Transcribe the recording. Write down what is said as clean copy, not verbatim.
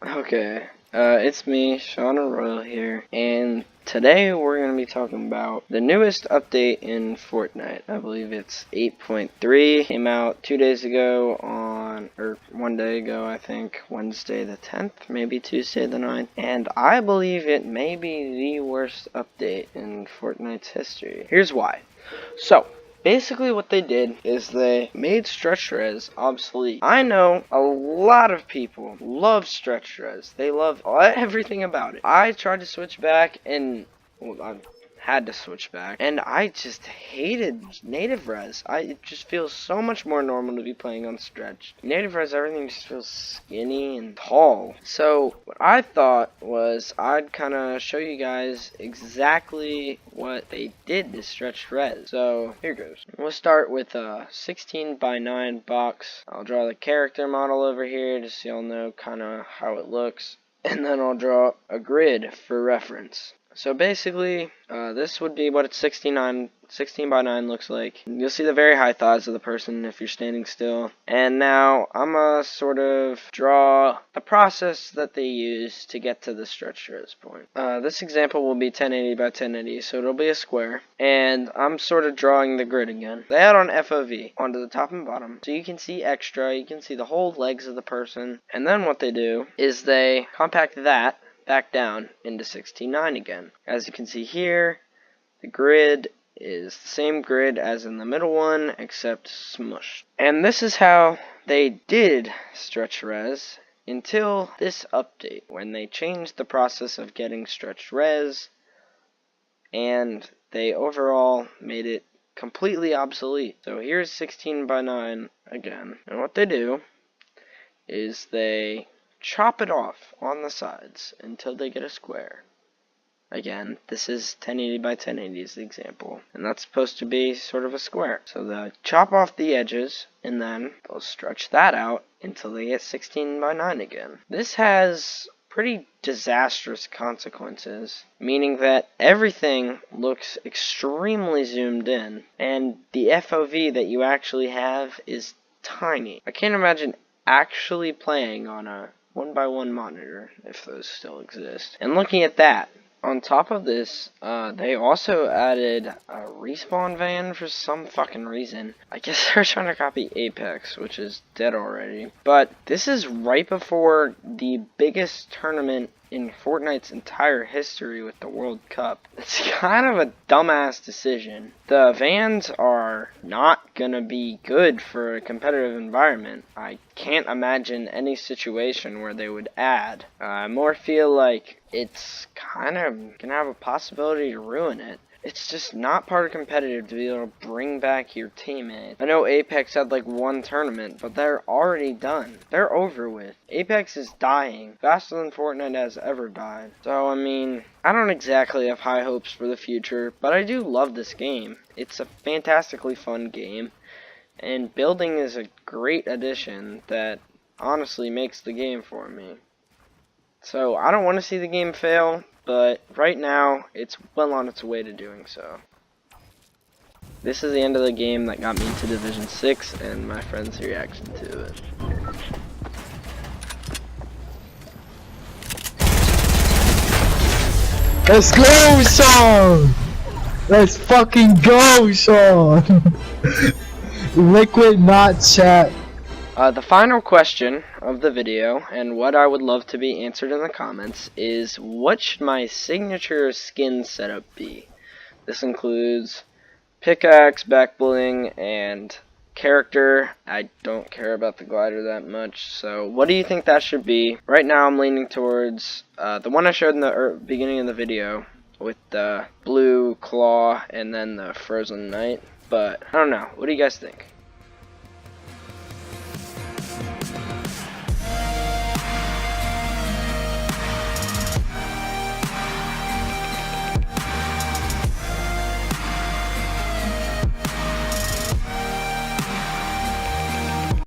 Okay, it's me, Sean Royal here, and today we're going to be talking about the newest update in Fortnite. I believe it's 8.3, came out 2 days ago or 1 day ago, I think, Wednesday the 10th, maybe Tuesday the 9th, and I believe it may be the worst update in Fortnite's history. Here's why. So, basically what they did is they made stretch res obsolete. I know a lot of people love stretch res. They love everything about it. I tried to switch back and I had to switch back, and I just hated native res. It just feels so much more normal to be playing on stretch. Native res, everything just feels skinny and tall. So what I thought was I'd kind of show you guys exactly what they did to stretch res. So here goes. We'll start with a 16 by 9 box. I'll draw the character model over here just so y'all know kind of how it looks, and then I'll draw a grid for reference. So basically, this would be what 16 by 9 looks like. You'll see the very high thighs of the person if you're standing still. And now I'm going to sort of draw the process that they use to get to the stretch res point. This example will be 1080 by 1080, so it'll be a square. And I'm sort of drawing the grid again. They add on FOV onto the top and bottom, so you can see extra, you can see the whole legs of the person. And then what they do is they compact that back down into 16:9 again. As you can see here, the grid is the same grid as in the middle one, except smushed. And this is how they did stretch res until this update, when they changed the process of getting stretched res, and they overall made it completely obsolete. So here's 16 by 9 again. And what they do is they chop it off on the sides until they get a square. Again, this is 1080 by 1080 is the example, and that's supposed to be sort of a square. So they'll chop off the edges, and then they'll stretch that out until they get 16 by 9 again. This has pretty disastrous consequences, meaning that everything looks extremely zoomed in, and the FOV that you actually have is tiny. I can't imagine actually playing on a 1x1 monitor, if those still exist. And looking at that, on top of this, they also added a respawn van for some fucking reason. I guess they're trying to copy Apex, which is dead already. But this is right before the biggest tournament in Fortnite's entire history with the World Cup. It's kind of a dumbass decision. The vans are not gonna be good for a competitive environment. I can't imagine any situation where they would add. I more feel like it's kind of gonna have a possibility to ruin it. It's just not part of competitive to be able to bring back your teammates. I know Apex had like one tournament, but they're already done. They're over with. Apex is dying faster than Fortnite has ever died. So, I mean, I don't exactly have high hopes for the future, but I do love this game. It's a fantastically fun game, and building is a great addition that honestly makes the game for me. So, I don't want to see the game fail, but right now, it's well on its way to doing so. This is the end of the game that got me into Division 6, and my friend's reaction to it. Let's go, Sean! Let's fucking go, Sean! Liquid, not chat. The final question of the video, and what I would love to be answered in the comments, is what should my signature skin setup be? This includes pickaxe, back bling, and character. I don't care about the glider that much, so what do you think that should be? Right now I'm leaning towards the one I showed in the beginning of the video with the blue claw and then the frozen knight, but I don't know. What do you guys think?